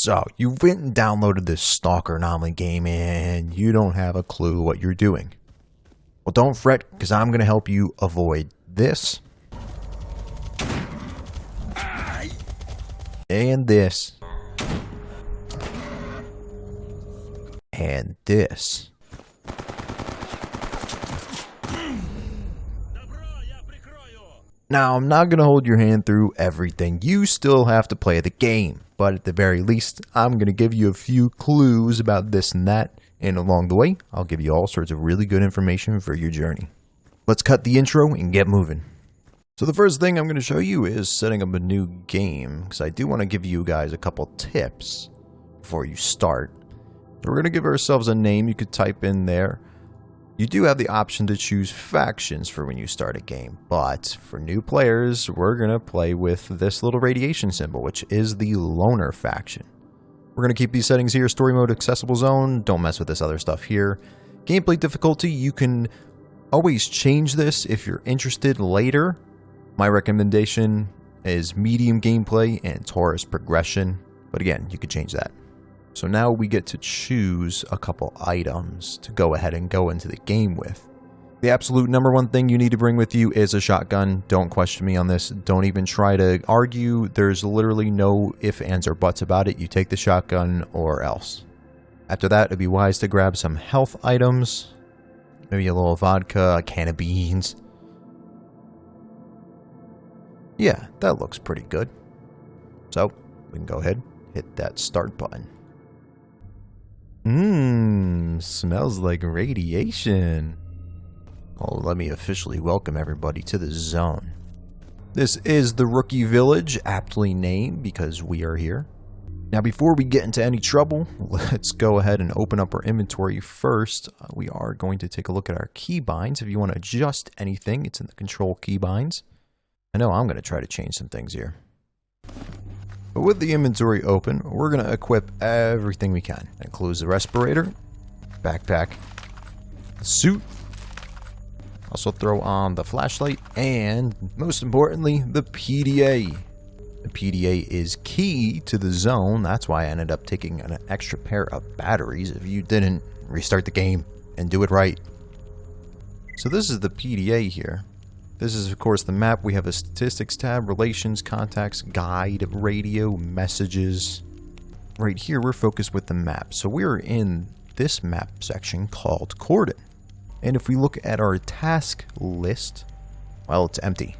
So, you went and downloaded this Stalker Anomaly game and you don't have a clue what you're doing. Well, don't fret, because I'm going to help you avoid this. And this. And this. Now, I'm not going to hold your hand through everything. You still have to play the game. But at the very least, I'm going to give you a few clues about this and that. And along the way, I'll give you all sorts of really good information for your journey. Let's cut the intro and get moving. So the first thing I'm going to show you is setting up a new game. Because I do want to give you guys a couple tips before you start. We're going to give ourselves a name you could type in there. You do have the option to choose factions for when you start a game, but for new players, we're going to play with this little radiation symbol, which is the loner faction. We're going to keep these settings here: story mode, accessible zone, don't mess with this other stuff here. Gameplay difficulty, you can always change this if you're interested later. My recommendation is medium gameplay and Taurus progression, but again, you could change that. So now we get to choose a couple items to go ahead and go into the game with. The absolute number one thing you need to bring with you is a shotgun. Don't question me on this. Don't even try to argue. There's literally no ifs, ands, or buts about it. You take the shotgun or else. After that, it'd be wise to grab some health items. Maybe a little vodka, a can of beans. Yeah, that looks pretty good. So, we can go ahead, hit that start button. Smells like radiation. Well, let me officially welcome everybody to the zone. This is the Rookie Village, aptly named because we are here. Now, before we get into any trouble, let's go ahead and open up our inventory first. We are going to take a look at our keybinds. If you want to adjust anything, it's in the control keybinds. I know I'm going to try to change some things here. But with the inventory open, we're going to equip everything we can. That includes the respirator, backpack, the suit, also throw on the flashlight, and most importantly, the PDA. The PDA is key to the zone. That's why I ended up taking an extra pair of batteries if you didn't restart the game and do it right. So this is the PDA here. This is, of course, the map. We have a statistics tab, relations, contacts, guide, radio, messages. Right here, we're focused with the map. So we're in this map section called Cordon. And if we look at our task list, well, it's empty.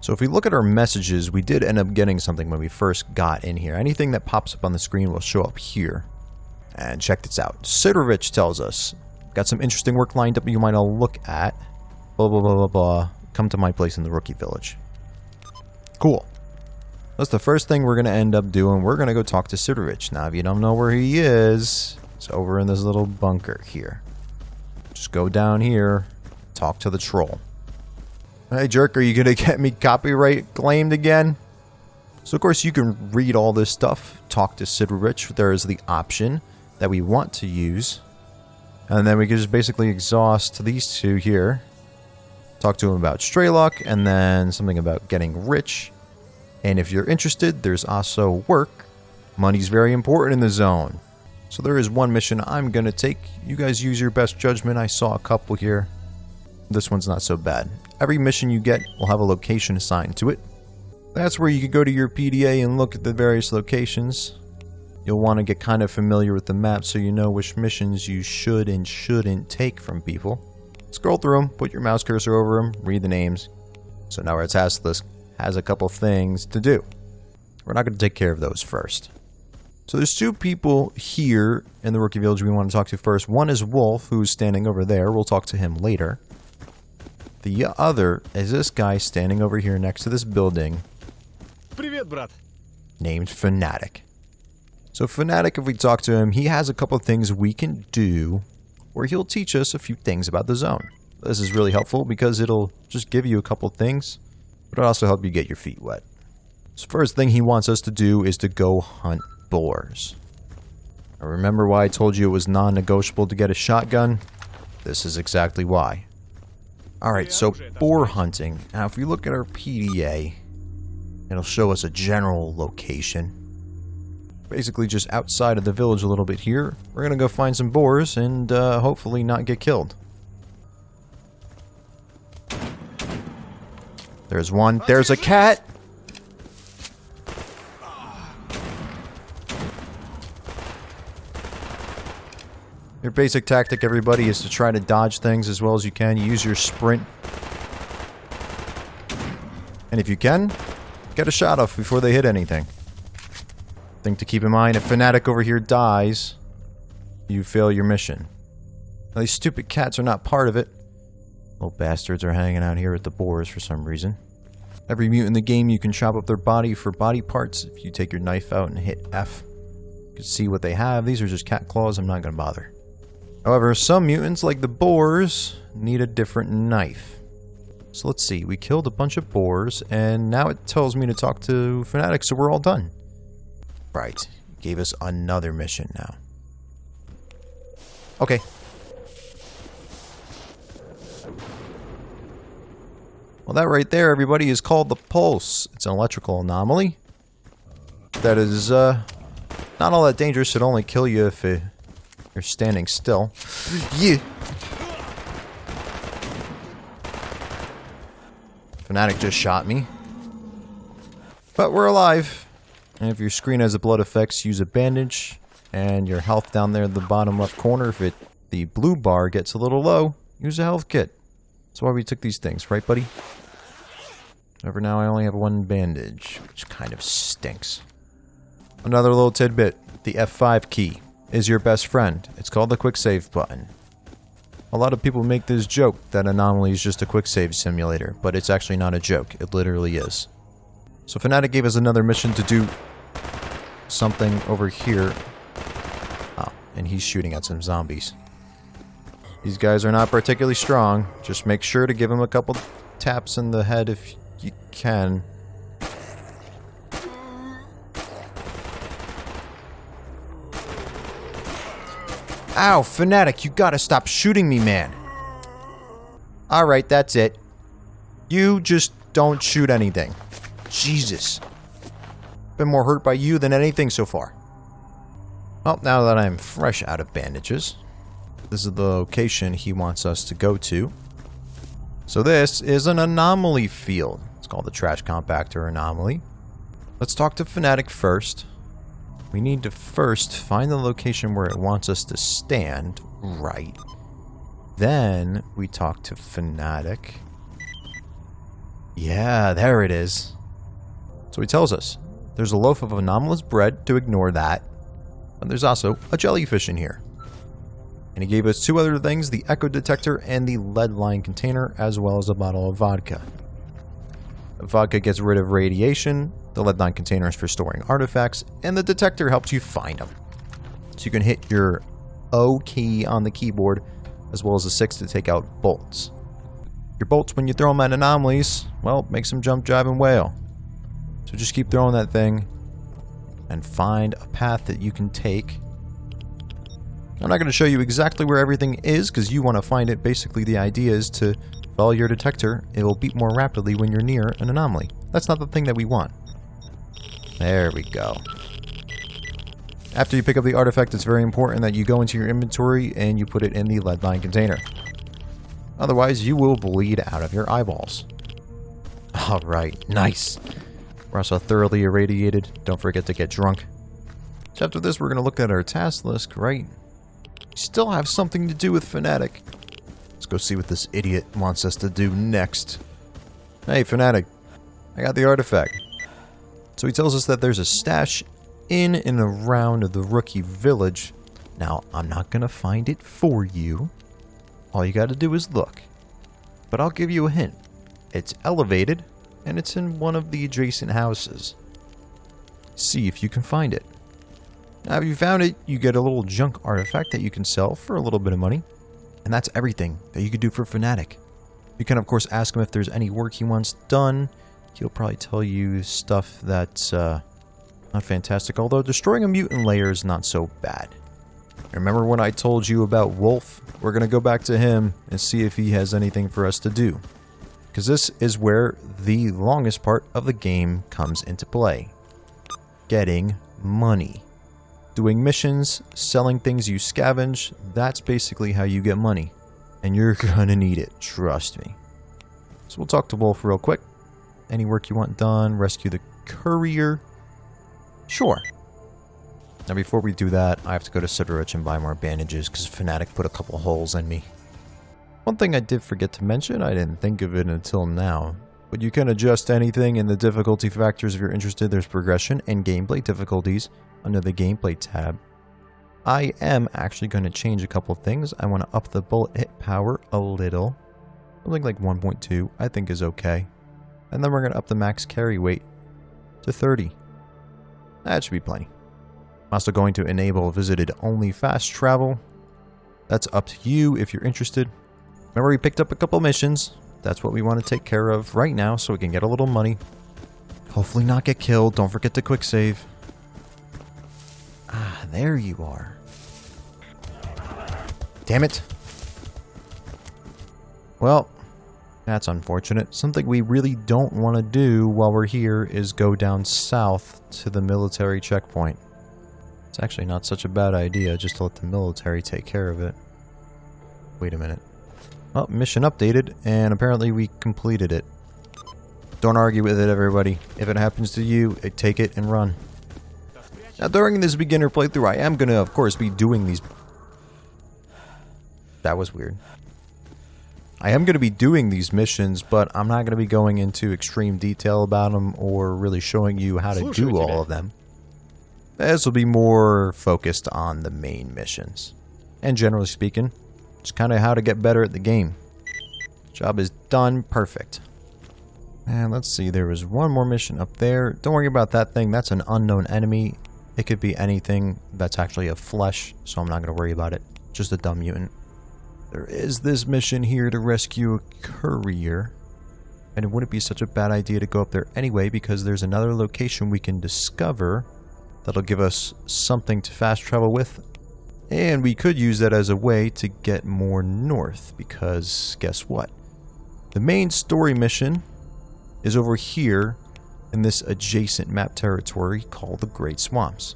So if we look at our messages, we did end up getting something when we first got in here. Anything that pops up on the screen will show up here. And check this out. Sidorich tells us, got some interesting work lined up you might all look at. Blah, blah, blah, blah, blah. Come to my place in the Rookie Village. Cool. That's the first thing we're going to end up doing. We're going to go talk to Sidorich. Now, if you don't know where he is, it's over in this little bunker here. Just go down here, talk to the troll. Hey, jerk, are you going to get me copyright claimed again? So, of course, you can read all this stuff. Talk to Sidorich. There is the option that we want to use. And then we can just basically exhaust these two here. Talk to him about Straylock, and then something about getting rich. And if you're interested, there's also work. Money's very important in the zone. So there is one mission I'm going to take. You guys use your best judgment. I saw a couple here. This one's not so bad. Every mission you get will have a location assigned to it. That's where you can go to your PDA and look at the various locations. You'll want to get kind of familiar with the map so you know which missions you should and shouldn't take from people. Scroll through them, put your mouse cursor over them, read the names. So now our task list has a couple things to do. We're not going to take care of those first. So there's two people here in the Rookie Village we want to talk to first. One is Wolf, who's standing over there. We'll talk to him later. The other is this guy standing over here next to this building. Привет, брат. Named Fanatic. So Fanatic, if we talk to him, he has a couple of things we can do where he'll teach us a few things about the zone. This is really helpful because it'll just give you a couple things, but it'll also help you get your feet wet. So first thing he wants us to do is to go hunt boars. Now remember why I told you it was non-negotiable to get a shotgun? This is exactly why. Alright, so boar hunting. Now if we look at our PDA, it'll show us a general location. basically just outside of the village a little bit here. We're gonna go find some boars and hopefully not get killed. There's one. There's a cat! Your basic tactic, everybody, is to try to dodge things as well as you can. Use your sprint. And if you can, get a shot off before they hit anything. Thing to keep in mind, if Fanatic over here dies, you fail your mission. Now, these stupid cats are not part of it. Little bastards are hanging out here at the boars for some reason. Every mutant in the game, you can chop up their body for body parts. If you take your knife out and hit F, you can see what they have. These are just cat claws. I'm not going to bother. However, some mutants, like the boars, need a different knife. So let's see. We killed a bunch of boars, and now it tells me to talk to Fanatic, so we're all done. Right. Gave us another mission now. Okay. Well, that right there, everybody, is called the Pulse. It's an electrical anomaly that is not all that dangerous. It'll only kill you if you're standing still. Yeah. Fanatic just shot me. But we're alive. And if your screen has a blood effects, use a bandage. And your health down there in the bottom left corner, if the blue bar gets a little low, use a health kit. That's why we took these things, right, buddy? However, now I only have one bandage, which kind of stinks. Another little tidbit. The F5 key is your best friend. It's called the quick save button. A lot of people make this joke that Anomaly is just a quick save simulator, but it's actually not a joke. It literally is. So Fanatic gave us another mission to do something over here. Oh, and he's shooting at some zombies. These guys are not particularly strong. Just make sure to give them a couple taps in the head if you can. Ow, Fanatic, you gotta stop shooting me, man. Alright, that's it. You just don't shoot anything. Jesus. Been more hurt by you than anything so far. Well, now that I'm fresh out of bandages, this is the location he wants us to go to. So this is an anomaly field. It's called the trash compactor anomaly. Let's talk to Fanatic first. We need to first find the location where it wants us to stand, right. Then we talk to Fanatic. Yeah, there it is. So he tells us there's a loaf of anomalous bread, to ignore that. And there's also a jellyfish in here. And he gave us two other things, the echo detector and the lead line container, as well as a bottle of vodka. The vodka gets rid of radiation, the lead line container is for storing artifacts, and the detector helps you find them. So you can hit your O key on the keyboard, as well as the 6 to take out bolts. Your bolts, when you throw them at anomalies, well, makes them jump, jive, and wail. So just keep throwing that thing, and find a path that you can take. I'm not going to show you exactly where everything is, because you want to find it. Basically, the idea is to follow your detector. It will beat more rapidly when you're near an anomaly. That's not the thing that we want. There we go. After you pick up the artifact, it's very important that you go into your inventory and you put it in the lead line container. Otherwise, you will bleed out of your eyeballs. Alright, nice. We're also thoroughly irradiated. Don't forget to get drunk. So after this, we're going to look at our task list, right? We still have something to do with Fanatic. Let's go see what this idiot wants us to do next. Hey, Fanatic. I got the artifact. So he tells us that there's a stash in and around the rookie village. Now, I'm not going to find it for you. All you got to do is look. But I'll give you a hint. It's elevated, and it's in one of the adjacent houses. See if you can find it. Now, if you found it, you get a little junk artifact that you can sell for a little bit of money. And that's everything that you could do for Fanatic. You can, of course, ask him if there's any work he wants done. He'll probably tell you stuff that's not fantastic, although destroying a mutant layer is not so bad. Remember when I told you about Wolf? We're going to go back to him and see if he has anything for us to do. Because this is where the longest part of the game comes into play. Getting money. Doing missions, selling things you scavenge, that's basically how you get money. And you're gonna need it, trust me. So we'll talk to Wolf real quick. Any work you want done, rescue the courier. Sure. Now before we do that, I have to go to Sidorich and buy more bandages because Fanatic put a couple holes in me. One thing I did forget to mention, I didn't think of it until now, but you can adjust anything in the difficulty factors if you're interested. There's progression and gameplay difficulties under the gameplay tab. I am actually going to change a couple things. I want to up the bullet hit power a little. Something like 1.2 I think is okay. And then we're going to up the max carry weight to 30. That should be plenty. I'm also going to enable visited only fast travel. That's up to you if you're interested. Remember, we picked up a couple missions. That's what we want to take care of right now so we can get a little money. Hopefully not get killed. Don't forget to quick save. Ah, there you are. Damn it. Well, that's unfortunate. Something we really don't want to do while we're here is go down south to the military checkpoint. It's actually not such a bad idea just to let the military take care of it. Wait a minute. Well, mission updated, and apparently we completed it. Don't argue with it, everybody. If it happens to you, take it and run. Now, during this beginner playthrough, I am going to, of course, be doing these... That was weird. I am going to be doing these missions, but I'm not going to be going into extreme detail about them or really showing you how to do all of them. This will be more focused on the main missions. And generally speaking, it's kind of how to get better at the game. Job is done. Perfect. And let's see, there was one more mission up there. Don't worry about that thing. That's an unknown enemy. It could be anything that's actually a flesh, so I'm not going to worry about it. Just a dumb mutant. There is this mission here to rescue a courier. And it wouldn't be such a bad idea to go up there anyway, because there's another location we can discover that'll give us something to fast travel with. And we could use that as a way to get more north, because guess what? The main story mission is over here in this adjacent map territory called the Great Swamps.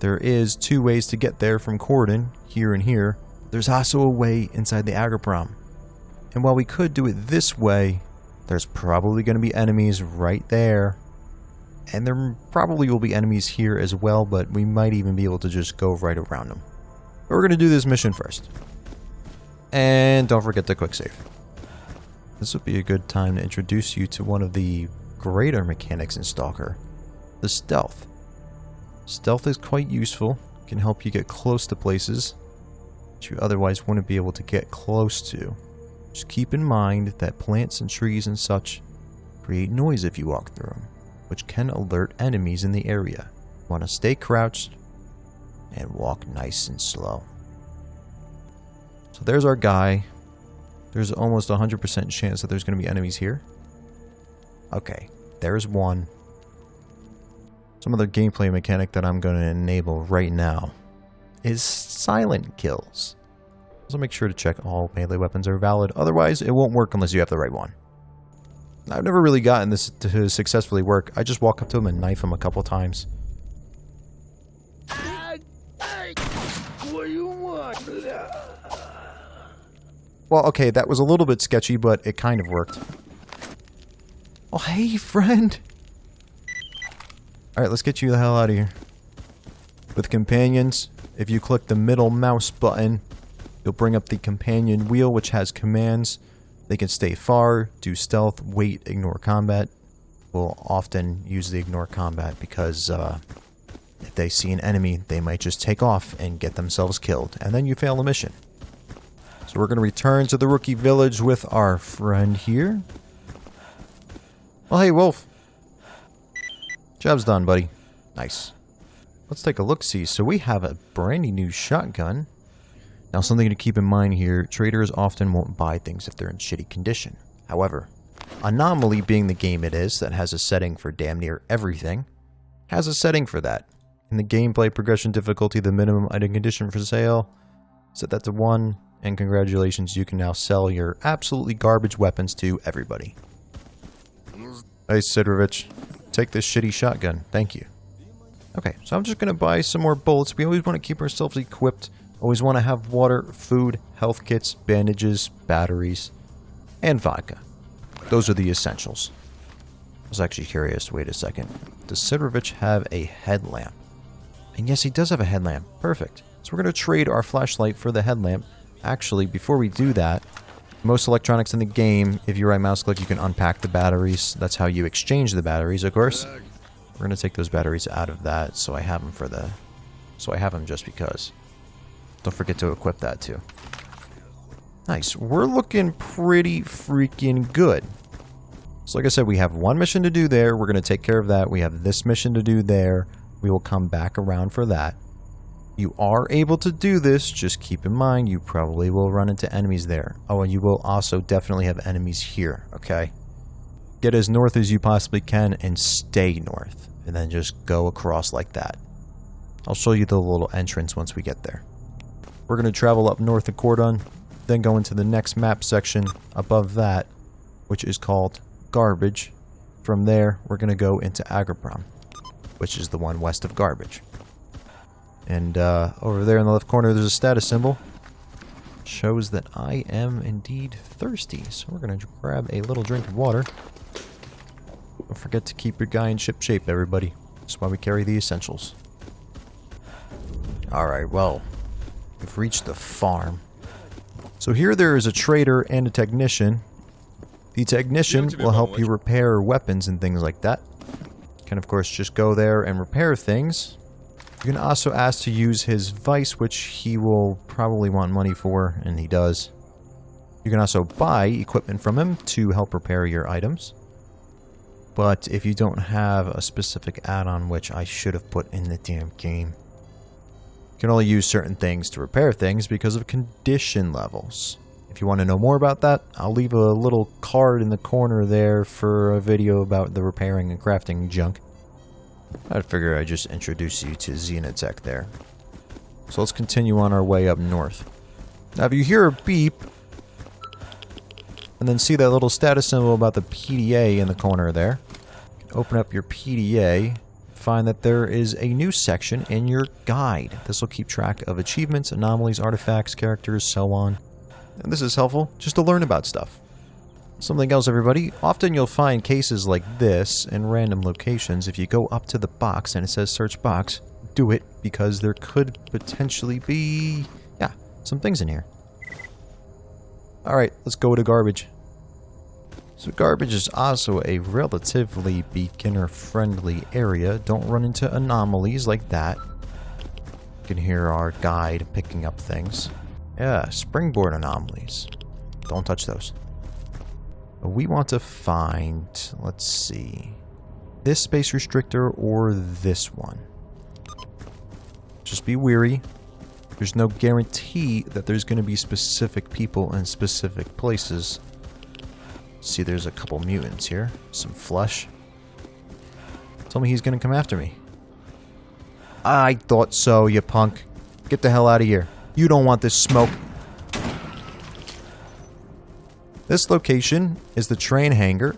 There is two ways to get there from Corden, here and here. There's also a way inside the Agroprom. And while we could do it this way, there's probably going to be enemies right there. And there probably will be enemies here as well, but we might even be able to just go right around them. But we're going to do this mission first. And don't forget to quick save. This would be a good time to introduce you to one of the greater mechanics in Stalker, the stealth. Stealth is quite useful, can help you get close to places that you otherwise wouldn't be able to get close to. Just keep in mind that plants and trees and such create noise if you walk through them, which can alert enemies in the area. You want to stay crouched and walk nice and slow. So there's our guy. There's almost 100% chance that there's going to be enemies here. Okay, there's one. Some other gameplay mechanic that I'm going to enable right now is silent kills. So make sure to check all melee weapons are valid. Otherwise, it won't work unless you have the right one. I've never really gotten this to successfully work. I just walk up to him and knife him a couple times. Well, okay, that was a little bit sketchy, but it kind of worked. Oh, hey, friend! Alright, let's get you the hell out of here. With companions, if you click the middle mouse button, you'll bring up the companion wheel, which has commands. They can stay far, do stealth, wait, ignore combat. We'll often use the ignore combat because if they see an enemy, they might just take off and get themselves killed, and then you fail the mission. So we're going to return to the rookie village with our friend here. Well, hey, Wolf. Job's done, buddy. Nice. Let's take a look-see. So we have a brand new shotgun. Now, something to keep in mind here, traders often won't buy things if they're in shitty condition. However, Anomaly, being the game it is, that has a setting for damn near everything, has a setting for that. In the gameplay progression difficulty, the minimum item condition for sale, set that to 1, and congratulations, you can now sell your absolutely garbage weapons to everybody. Hey, Sidrovich, take this shitty shotgun. Thank you. Okay, so I'm just going to buy some more bullets. We always want to keep ourselves equipped. Always want to have water, food, health kits, bandages, batteries, and vodka. Those are the essentials. I was actually curious. Wait a second. Does Sidrovich have a headlamp? And yes, he does have a headlamp. Perfect. So we're going to trade our flashlight for the headlamp. Actually, before we do that, most electronics in the game, if you right mouse click, you can unpack the batteries. That's how you exchange the batteries, of course. We're going to take those batteries out of that, so I have them for the... So I have them just because. Don't forget to equip that too. Nice. We're looking pretty freaking good. So like I said, we have one mission to do there. We're going to take care of that. We have this mission to do there. We will come back around for that. You are able to do this. Just keep in mind, you probably will run into enemies there. Oh, and you will also definitely have enemies here, okay? Get as north as you possibly can and stay north. And then just go across like that. I'll show you the little entrance once we get there. We're going to travel up north of Cordon, then go into the next map section above that, which is called Garbage. From there, we're going to go into Agroprom, which is the one west of Garbage. And over there in the left corner, there's a status symbol. Shows that I am indeed thirsty. So we're going to grab a little drink of water. Don't forget to keep your guy in ship shape, everybody. That's why we carry the essentials. Alright, well, we've reached the farm. So here there is a trader and a technician. The technician will help you repair weapons and things like that. You can, of course, just go there and repair things. You can also ask to use his vice, which he will probably want money for, and he does. You can also buy equipment from him to help repair your items. But if you don't have a specific add-on, which I should have put in the damn game, you can only use certain things to repair things because of condition levels. If you want to know more about that, I'll leave a little card in the corner there for a video about the repairing and crafting junk. I figure I'd just introduce you to Xenotech there. So let's continue on our way up north. Now if you hear a beep, and then see that little status symbol about the PDA in the corner there, open up your PDA, find that there is a new section in your guide. This will keep track of achievements, anomalies, artifacts, characters, so on. And this is helpful just to learn about stuff. Something else, everybody. Often you'll find cases like this in random locations. If you go up to the box and it says search box, do it because there could potentially be, some things in here. Alright, let's go to Garbage. So Garbage is also a relatively beginner-friendly area. Don't run into anomalies like that. You can hear our guide picking up things. Yeah, springboard anomalies. Don't touch those. We want to find, let's see, this space restrictor or this one. Just be wary. There's no guarantee that there's going to be specific people in specific places. See, there's a couple mutants here. Some flesh. Tell me he's going to come after me. I thought so, you punk. Get the hell out of here. You don't want this smoke. This location is the train hangar.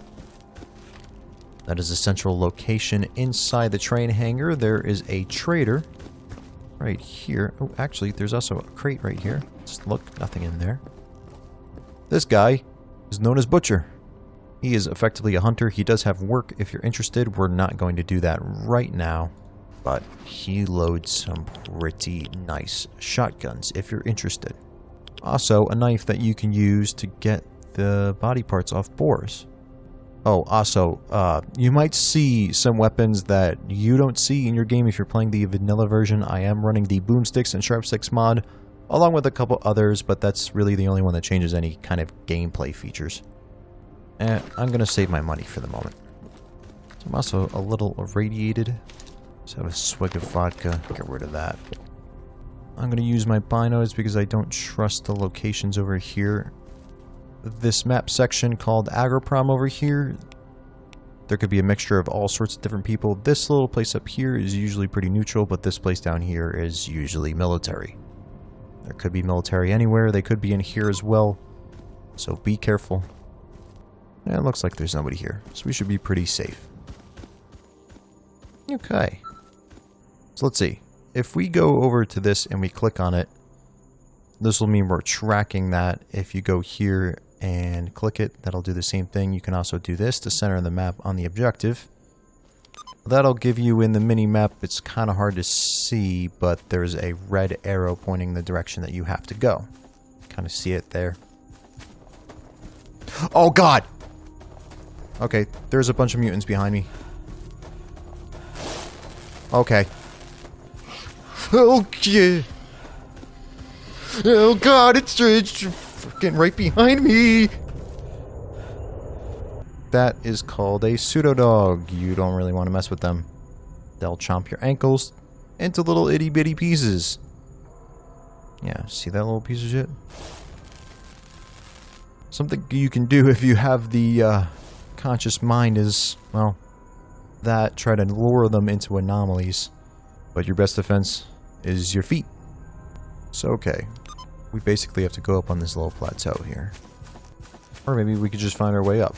That is a central location inside the train hangar. There is a trader right here. Oh, actually, there's also a crate right here. Just look, nothing in there. This guy is known as Butcher. He is effectively a hunter. He does have work if you're interested. We're not going to do that right now. But he loads some pretty nice shotguns if you're interested. Also, a knife that you can use to get the body parts off boars. Oh, also, you might see some weapons that you don't see in your game if you're playing the vanilla version. I am running the boomsticks and sharpsticks mod, along with a couple others, but that's really the only one that changes any kind of gameplay features. And I'm going to save my money for the moment. So I'm also a little irradiated. Just have a swig of vodka. Get rid of that. I'm going to use my binos because I don't trust the locations over here. This map section called Agroprom over here, there could be a mixture of all sorts of different people. This little place up here is usually pretty neutral, but this place down here is usually military. There could be military anywhere. They could be in here as well. So be careful. And it looks like there's nobody here, so we should be pretty safe. Okay. So let's see. If we go over to this and we click on it, this will mean we're tracking that. If you go here and click it, that'll do the same thing. You can also do this to center the map on the objective. That'll give you in the mini map, it's kind of hard to see, but there's a red arrow pointing the direction that you have to go. Kind of see it there. Oh god! Okay, there's a bunch of mutants behind me. Okay. Okay. Oh god, it's freaking right behind me! That is called a pseudo dog. You don't really want to mess with them. They'll chomp your ankles into little itty bitty pieces. Yeah, see that little piece of shit? Something you can do if you have the conscious mind is, well, that try to lure them into anomalies. But your best defense is your feet. So okay, we basically have to go up on this little plateau here. Or maybe we could just find our way up.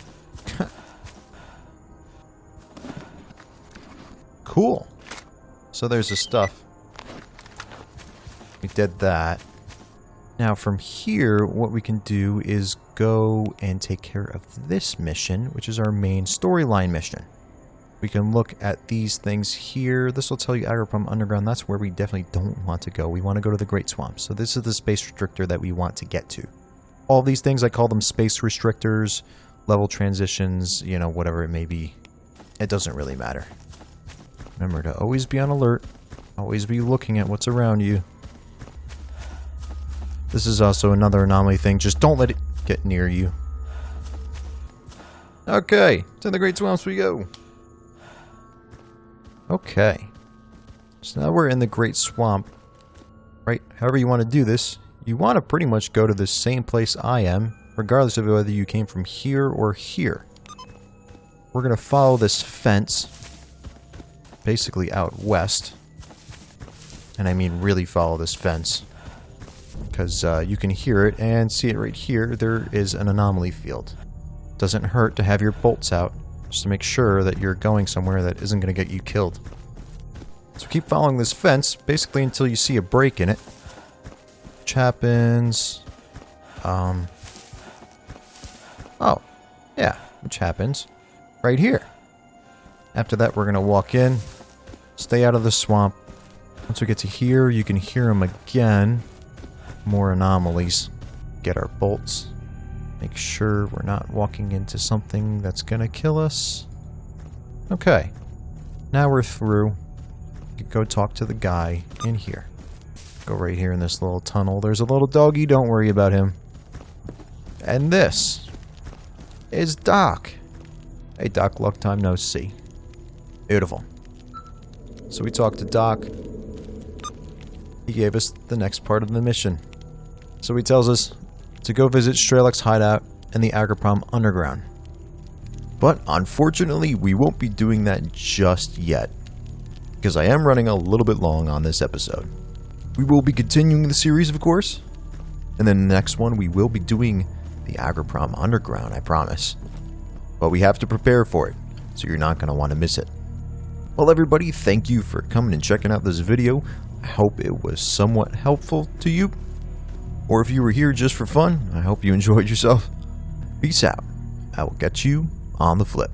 Cool. So there's the stuff. We did that. Now from here, what we can do is go and take care of this mission, which is our main storyline mission. We can look at these things here. This will tell you Agroprom Underground. That's where we definitely don't want to go. We want to go to the Great Swamp. So this is the space restrictor that we want to get to. All these things, I call them space restrictors, level transitions, you know, whatever it may be. It doesn't really matter. Remember to always be on alert. Always be looking at what's around you. This is also another anomaly thing. Just don't let it get near you. Okay, to the Great Swamps we go. Okay. So now we're in the Great Swamp. Right, however you want to do this, you want to pretty much go to the same place I am, regardless of whether you came from here or here. We're going to follow this fence, basically out west. And I mean really follow this fence. Because you can hear it and see it right here. There is an anomaly field. Doesn't hurt to have your bolts out, just to make sure that you're going somewhere that isn't going to get you killed. So keep following this fence, basically until you see a break in it. Which happens... Oh. Yeah, which happens right here. After that, we're going to walk in, stay out of the swamp. Once we get to here, you can hear them again. More anomalies. Get our bolts. Make sure we're not walking into something that's gonna kill us. Okay. Now we're through. You can go talk to the guy in here. Go right here in this little tunnel. There's a little doggy, don't worry about him. And this is Doc. Hey Doc, long time no see. Beautiful. So we talked to Doc. He gave us the next part of the mission. So he tells us to go visit Strelok's hideout in the Agroprom Underground. But unfortunately, we won't be doing that just yet, because I am running a little bit long on this episode. We will be continuing the series, of course, and then the next one we will be doing the Agroprom Underground, I promise. But we have to prepare for it, so you're not going to want to miss it. Well, everybody, thank you for coming and checking out this video. I hope it was somewhat helpful to you. Or if you were here just for fun, I hope you enjoyed yourself. Peace out. I will catch you on the flip.